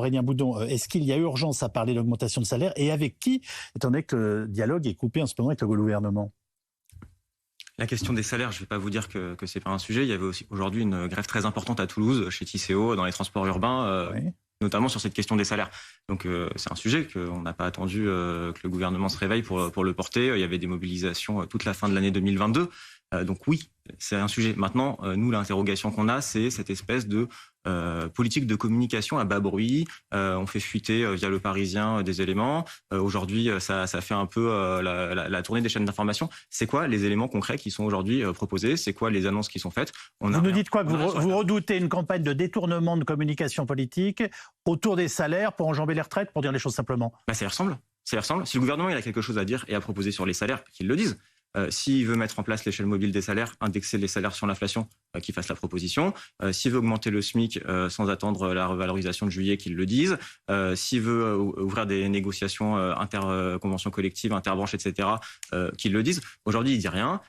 Aurélien Boudon, est-ce qu'il y a urgence à parler d'augmentation de salaire et avec qui, étant donné que le dialogue est coupé en ce moment avec le gouvernement? La question des salaires, je ne vais pas vous dire que c'est pas un sujet. Il y avait aussi aujourd'hui une grève très importante à Toulouse, chez Tisséo, dans les transports urbains, oui, notamment sur cette question des salaires. Donc c'est un sujet qu'on n'a pas attendu que le gouvernement se réveille pour le porter. Il y avait des mobilisations toute la fin de l'année 2022. Donc oui, c'est un sujet. Maintenant, nous, l'interrogation qu'on a, c'est cette espèce de politique de communication à bas bruit. On fait fuiter via le Parisien des éléments. Aujourd'hui, ça fait un peu la tournée des chaînes d'information. C'est quoi les éléments concrets qui sont aujourd'hui proposés? C'est quoi les annonces qui sont faites? Vous nous dites quoi? Que vous redoutez une campagne de détournement de communication politique autour des salaires pour enjamber les retraites, pour dire les choses simplement? Ça y ressemble. Ça y ressemble. Si le gouvernement il a quelque chose à dire et à proposer sur les salaires, qu'il le dise. S'il veut mettre en place l'échelle mobile des salaires, indexer les salaires sur l'inflation, qu'il fasse la proposition. S'il veut augmenter le SMIC sans attendre la revalorisation de juillet, qu'il le dise. S'il veut ouvrir des négociations interconventions collectives, interbranches, etc., qu'il le dise. Aujourd'hui, il dit rien.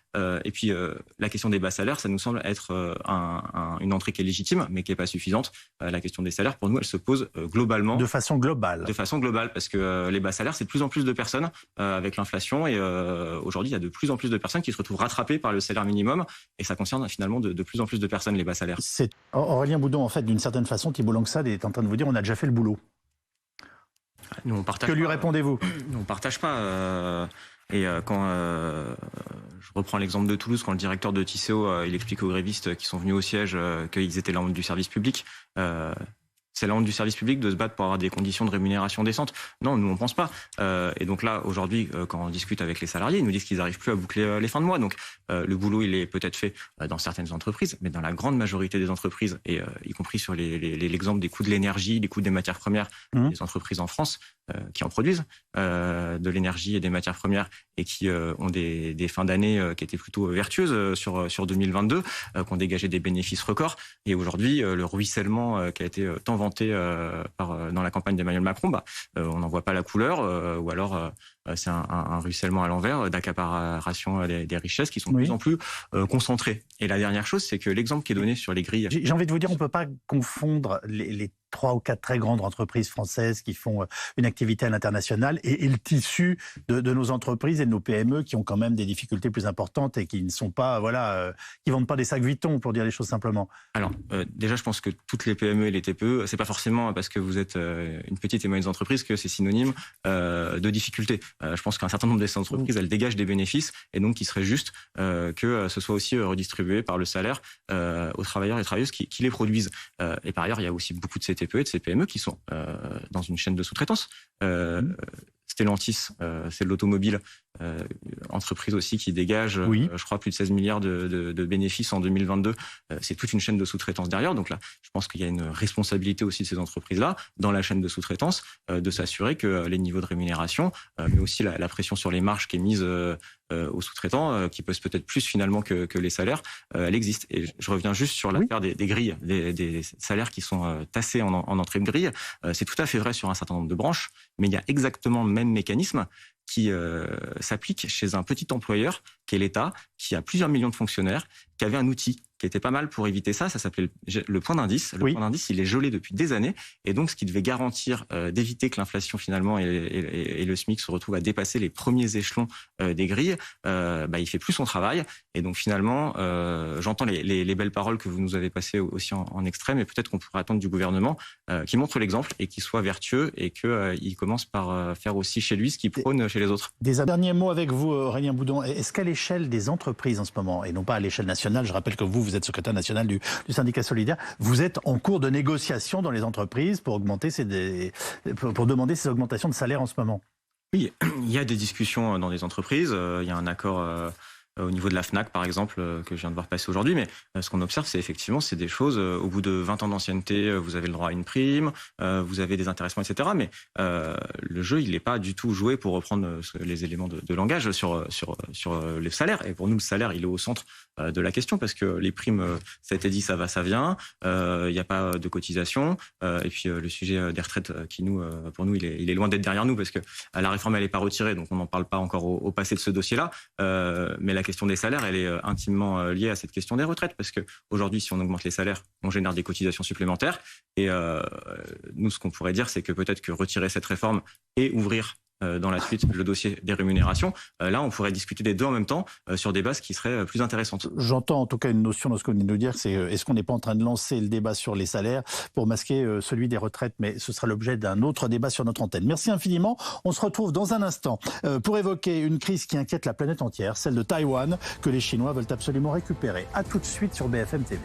Et puis, la question des bas salaires, ça nous semble être une entrée qui est légitime, mais qui n'est pas suffisante. La question des salaires, pour nous, elle se pose globalement. De façon globale. De façon globale, parce que les bas salaires, c'est de plus en plus de personnes avec l'inflation. Et aujourd'hui, il y a de plus en plus de personnes qui se retrouvent rattrapées par le salaire minimum. Et ça concerne finalement de plus en plus de personnes, les bas salaires. C'est Aurélien Boudon, en fait, d'une certaine façon, Thibault Langsade est en train de vous dire on a déjà fait le boulot. Nous, on partage. Que lui répondez-vous? On ne partage pas. Et quand je reprends l'exemple de Toulouse, quand le directeur de Tisséo il explique aux grévistes qui sont venus au siège qu'ils étaient la honte du service public. C'est la honte du service public de se battre pour avoir des conditions de rémunération décentes. Non, nous on pense pas. Et donc là, aujourd'hui, quand on discute avec les salariés, ils nous disent qu'ils n'arrivent plus à boucler les fins de mois. Donc le boulot, il est peut-être fait dans certaines entreprises, mais dans la grande majorité des entreprises, et y compris sur l'exemple des coûts de l'énergie, des coûts des matières premières, des entreprises en France qui en produisent de l'énergie et des matières premières et qui ont des fins d'année qui étaient plutôt vertueuses sur 2022, qui ont dégagé des bénéfices records. Et aujourd'hui, le ruissellement qui a été tant vanté dans la campagne d'Emmanuel Macron, on n'en voit pas la couleur, ou alors c'est un ruissellement à l'envers, d'accaparation des richesses qui sont de plus en plus concentrées. Et la dernière chose, c'est que l'exemple qui est donné sur les grilles... J'ai envie de vous dire, on ne peut pas confondre les 3 ou 4 très grandes entreprises françaises qui font une activité à l'international et le tissu de nos entreprises et de nos PME qui ont quand même des difficultés plus importantes et qui ne sont pas, qui vendent pas des sacs Vuitton, pour dire les choses simplement. Alors, déjà, je pense que toutes les PME et les TPE, c'est pas forcément parce que vous êtes une petite et moyenne entreprise que c'est synonyme de difficultés. Je pense qu'un certain nombre de ces entreprises, elles dégagent des bénéfices et donc il serait juste que ce soit aussi redistribué par le salaire aux travailleurs et travailleuses qui les produisent. Et par ailleurs, il y a aussi beaucoup de ces TPE et de ces PME qui sont dans une chaîne de sous-traitance. Stellantis, c'est de l'automobile, entreprise aussi qui dégage, je crois, plus de 16 milliards de bénéfices en 2022. C'est toute une chaîne de sous-traitance derrière. Donc là, je pense qu'il y a une responsabilité aussi de ces entreprises-là, dans la chaîne de sous-traitance, de s'assurer que les niveaux de rémunération, mais aussi la pression sur les marges qui est mise aux sous-traitants, qui pèse peut-être plus finalement que les salaires, elle existe. Et je reviens juste sur l'affaire des grilles, des salaires qui sont tassés en entrée de grille. C'est tout à fait vrai sur un certain nombre de branches, mais il y a exactement le même mécanisme qui s'applique chez un petit employeur qui est l'État, qui a plusieurs millions de fonctionnaires, qui avait un outil qui était pas mal pour éviter ça. Ça s'appelait le point d'indice. Le point d'indice, il est gelé depuis des années. Et donc, ce qui devait garantir d'éviter que l'inflation, finalement, et le SMIC se retrouvent à dépasser les premiers échelons des grilles, il fait plus son travail. Et donc, finalement, j'entends les belles paroles que vous nous avez passées aussi en extrême, et peut-être qu'on pourrait attendre du gouvernement qui montre l'exemple et qui soit vertueux et qu'il commence par faire aussi chez lui ce qu'il prône chez les autres. Des derniers mots avec vous, Aurélien Boudon. Est-ce qu'à l'échelle des entreprises en ce moment, et non pas à l'échelle nationale, je rappelle que vous êtes secrétaire national du syndicat solidaire, vous êtes en cours de négociation dans les entreprises pour demander ces augmentations de salaire en ce moment? Oui, il y a des discussions dans les entreprises, il y a un accord au niveau de la FNAC, par exemple, que je viens de voir passer aujourd'hui. Mais ce qu'on observe, c'est effectivement, c'est des choses, au bout de 20 ans d'ancienneté, vous avez le droit à une prime, vous avez des intéressements, etc. Mais le jeu, il n'est pas du tout joué, pour reprendre les éléments de langage, sur les salaires. Et pour nous, le salaire, il est au centre de la question, parce que les primes, ça a été dit, ça va, ça vient. Il n'y a pas de cotisation. Et puis, le sujet des retraites, qui pour nous, il est loin d'être derrière nous, parce que la réforme, elle n'est pas retirée. Donc, on n'en parle pas encore au passé de ce dossier-là. Mais la question des salaires, elle est intimement liée à cette question des retraites, parce que aujourd'hui, si on augmente les salaires, on génère des cotisations supplémentaires. Et nous, ce qu'on pourrait dire, c'est que peut-être que retirer cette réforme et ouvrir dans la suite le dossier des rémunérations, là, on pourrait discuter des deux en même temps sur des bases qui seraient plus intéressantes. J'entends en tout cas une notion dans ce que vous venez de nous dire, c'est est-ce qu'on n'est pas en train de lancer le débat sur les salaires pour masquer celui des retraites, mais ce sera l'objet d'un autre débat sur notre antenne. Merci infiniment. On se retrouve dans un instant pour évoquer une crise qui inquiète la planète entière, celle de Taïwan, que les Chinois veulent absolument récupérer. À tout de suite sur BFM TV.